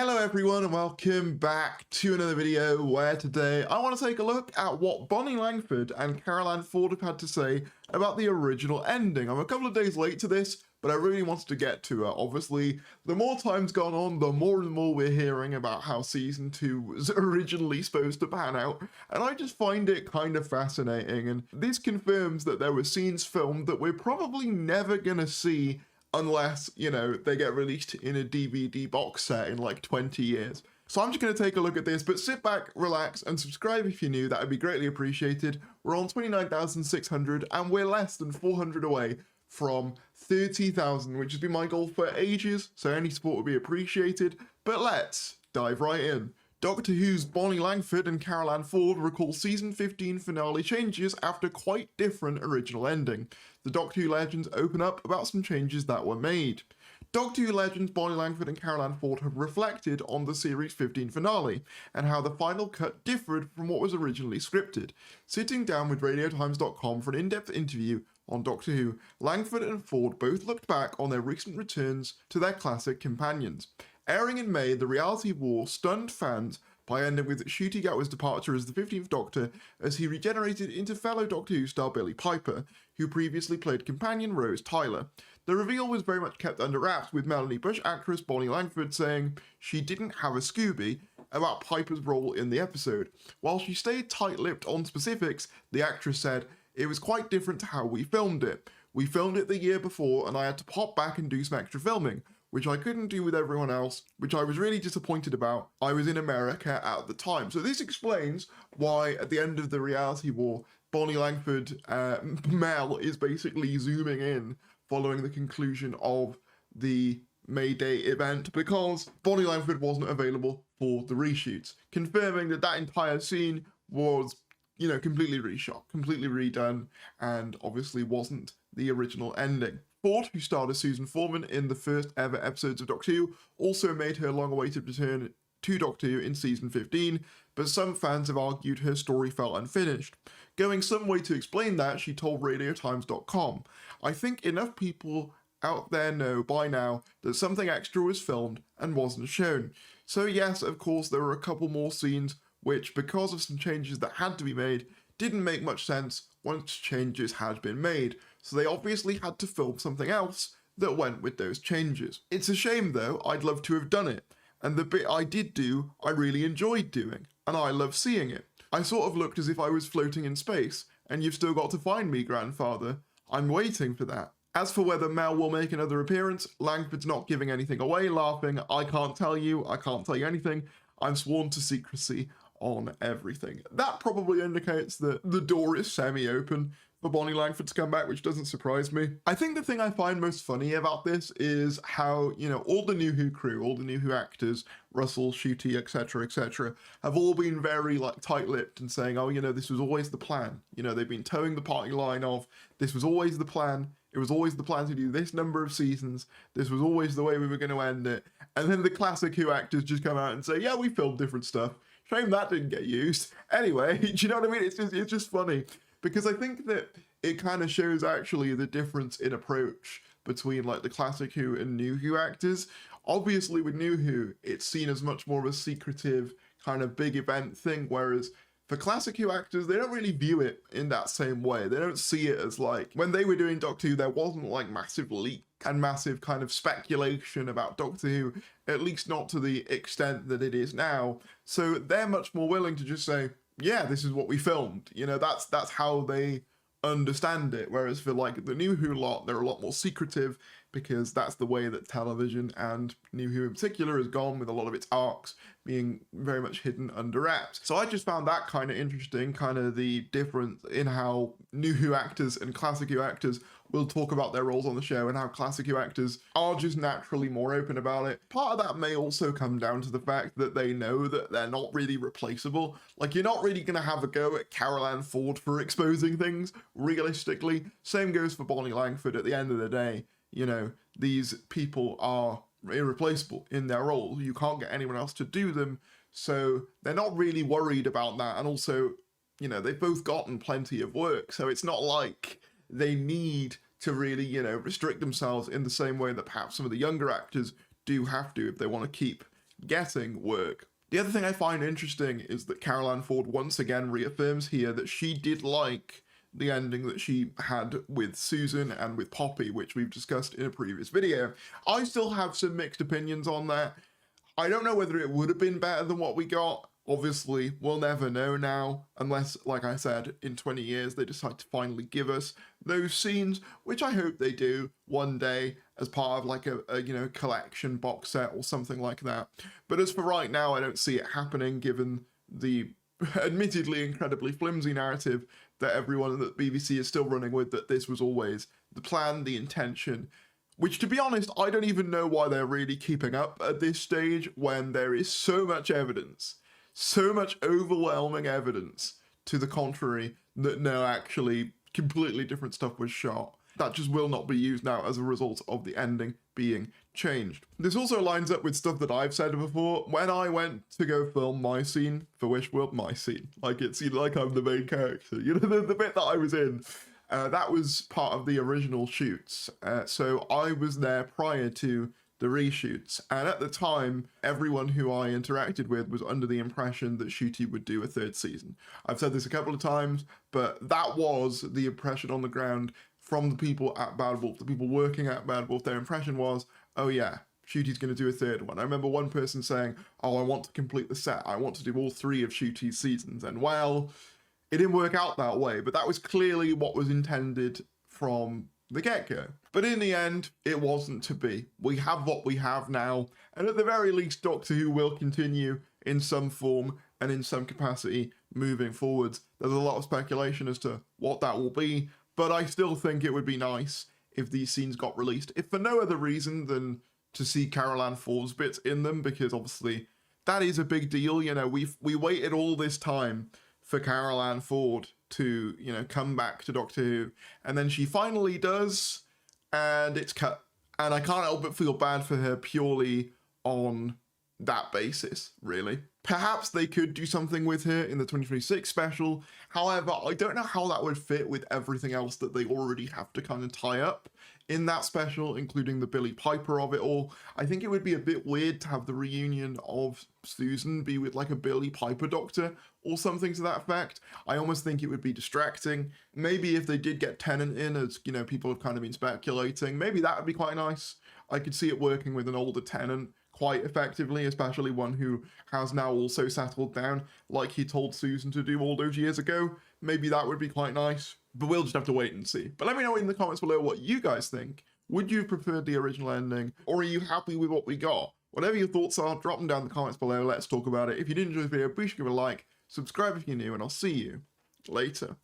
Hello everyone and welcome back to another video where today I want to take a look at what Bonnie Langford and Carole Ann Ford have had to say about the original ending. I'm a couple of days late to this, but I really wanted to get to it. Obviously, the more time's gone on, the more and more we're hearing about how season 2 was originally supposed to pan out, and I just find it kind of fascinating, and this confirms that there were scenes filmed that we're probably never gonna see unless, you know, they get released in a DVD box set in like 20 years. So I'm just going to take a look at this, but sit back, relax, and subscribe if you're new. That would be greatly appreciated. We're on 29,600, and we're less than 400 away from 30,000, which has been my goal for ages, so any support would be appreciated. But let's dive right in. Doctor Who's Bonnie Langford and Carole Ann Ford recall season 15 finale changes after quite different original ending. The Doctor Who legends open up about some changes that were made. Doctor Who legends Bonnie Langford and Carole Ann Ford have reflected on the series 15 finale and how the final cut differed from what was originally scripted. Sitting down with radiotimes.com for an in-depth interview on Doctor Who, Langford and Ford both looked back on their recent returns to their classic companions. Airing in May, The Reality War stunned fans by ending with Ncuti Gatwa's departure as the 15th Doctor as he regenerated into fellow Doctor Who star Billie Piper, who previously played companion Rose Tyler. The reveal was very much kept under wraps, with Melanie Bush actress Bonnie Langford saying she didn't have a Scooby about Piper's role in the episode. While she stayed tight-lipped on specifics, the actress said, "It was quite different to how we filmed it. We filmed it the year before and I had to pop back and do some extra filming, which I couldn't do with everyone else, which I was really disappointed about. I was in America at the time." So this explains why at the end of the Reality War, Bonnie Langford, Mel, is basically zooming in following the conclusion of the May Day event, because Bonnie Langford wasn't available for the reshoots, confirming that that entire scene was, you know, completely reshot, completely redone, and obviously wasn't the original ending. Ford, who starred as Susan Foreman in the first ever episodes of Doctor Who, also made her long-awaited return to Doctor Who in season 15, but some fans have argued her story felt unfinished. Going some way to explain that, she told radiotimes.com, "I think enough people out there know by now that something extra was filmed and wasn't shown. So yes, of course, there were a couple more scenes which, because of some changes that had to be made, didn't make much sense once changes had been made. So they obviously had to film something else that went with those changes. It's a shame though, I'd love to have done it. And the bit I did do, I really enjoyed doing. And I love seeing it. I sort of looked as if I was floating in space. And you've still got to find me, grandfather. I'm waiting for that." As for whether Mel will make another appearance, Langford's not giving anything away, laughing, I can't tell you anything. I'm sworn to secrecy on everything." That probably indicates that the door is semi-open for Bonnie Langford to come back, which doesn't surprise me. I think the thing I find most funny about this is how, you know, all the New Who crew, all the New Who actors, Russell, Ncuti, etc., have all been very like tight-lipped and saying, oh, you know, this was always the plan. You know, they've been towing the party line of, this was always the plan. It was always the plan to do this number of seasons. This was always the way we were going to end it. And then the classic Who actors just come out and say, yeah, we filmed different stuff. Shame that didn't get used. Anyway, do you know what I mean? It's just funny. Because I think that it kind of shows actually the difference in approach between like the classic Who and New Who actors. Obviously with New Who, it's seen as much more of a secretive kind of big event thing, whereas for classic Who actors, they don't really view it in that same way. They don't see it as like, when they were doing Doctor Who, there wasn't like massive leak and massive kind of speculation about Doctor Who, at least not to the extent that it is now. So they're much more willing to just say, yeah, this is what we filmed. You know, that's how they understand it. Whereas for like the New Who lot, they're a lot more secretive because that's the way that television and New Who in particular has gone, with a lot of its arcs being very much hidden under wraps. So I just found that kind of interesting, kind of the difference in how New Who actors and classic Who actors will talk about their roles on the show, and how classic Who actors are just naturally more open about it. Part of that may also come down to the fact that they know that they're not really replaceable. Like, you're not really going to have a go at Carole Ann Ford for exposing things, realistically. Same goes for Bonnie Langford at the end of the day. You know, these people are irreplaceable in their roles. You can't get anyone else to do them, so they're not really worried about that. And also, you know, they've both gotten plenty of work, so it's not like they need to really, you know, restrict themselves in the same way that perhaps some of the younger actors do have to if they want to keep getting work. The other thing I find interesting is that Carole Ann Ford once again reaffirms here that she did like the ending that she had with Susan and with Poppy, which we've discussed in a previous video. I still have some mixed opinions on that. I don't know whether it would have been better than what we got. Obviously, we'll never know now, unless, like I said, in 20 years they decide to finally give us those scenes, which I hope they do one day as part of like a you know, collection box set or something like that. But as for right now, I don't see it happening, given the admittedly incredibly flimsy narrative that everyone at the BBC is still running with, that this was always the plan, the intention, which, to be honest, I don't even know why they're really keeping up at this stage when there is so much evidence, so much overwhelming evidence to the contrary, that no, actually completely different stuff was shot. That just will not be used now as a result of the ending being changed. This also lines up with stuff that I've said before. When I went to go film my scene for Wishworld, my scene, like it's like I'm the main character, you know, the bit that I was in, that was part of the original shoots. So I was there prior to the reshoots, and at the time everyone who I interacted with was under the impression that Shooty would do a third season. I've said this a couple of times, but that was the impression on the ground from the people at Bad Wolf, the people working at Bad Wolf. Their impression was, oh yeah, Shooty's going to do a third one. I remember one person saying, oh, I want to complete the set, I want to do all 3 of Shooty's seasons, and well, it didn't work out that way, but that was clearly what was intended from the get-go. But in the end, it wasn't to be. We have what we have now, and at the very least, Doctor Who will continue in some form and in some capacity moving forwards. There's a lot of speculation as to what that will be, but I still think it would be nice if these scenes got released, if for no other reason than to see Carole Ann Ford's bits in them, because obviously that is a big deal. You know, we waited all this time for Carole Ann Ford to, you know, come back to Doctor Who, and then she finally does, and it's cut. And I can't help but feel bad for her purely on that basis, really. Perhaps they could do something with her in the 2026 special. However, I don't know how that would fit with everything else that they already have to kind of tie up in that special, including the Billy Piper of it all. I think it would be a bit weird to have the reunion of Susan be with like a Billy Piper Doctor or something to that effect. I almost think it would be distracting. Maybe if they did get Tennant in, as you know, people have kind of been speculating, maybe that would be quite nice. I could see it working with an older Tennant quite effectively, especially one who has now also settled down like he told Susan to do all those years ago. Maybe that would be quite nice, but we'll just have to wait and see. But let me know in the comments below what you guys think. Would you have preferred the original ending, or are you happy with what we got? Whatever your thoughts are, drop them down in the comments below. Let's talk about it. If you did enjoy this video, please give it a like, subscribe if you're new, and I'll see you later.